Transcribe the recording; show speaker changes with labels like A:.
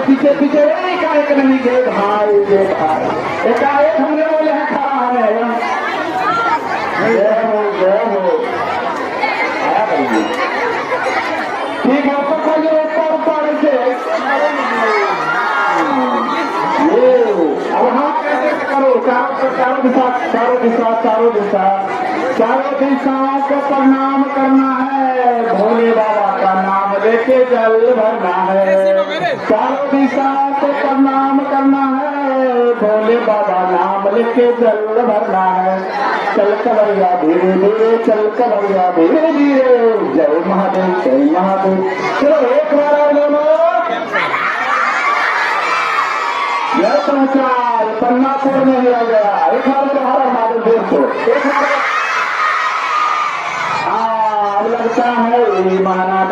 A: पीछे पीछे एकाएक नहीं गए भाई एकाएक हमने वो यहाँ खड़ा है ठीक है पकड़िए ऊपर से अब हाँ कैसे करो चारों दिशाओं को प्रणाम करना है भोले बाबा का नाम लेके जल भरना है चारों दिशाओं को प्रणाम करना है भोले बाबा नाम लेके जल भरना है चल कवरिया धीरे धीरे चल कवरिया धीरे धीरे जय महादेव चलो एक बार यह समाचार पन्नापुर में लिया गया एक बार हर हमारे देश को एक बार लगता है महाराज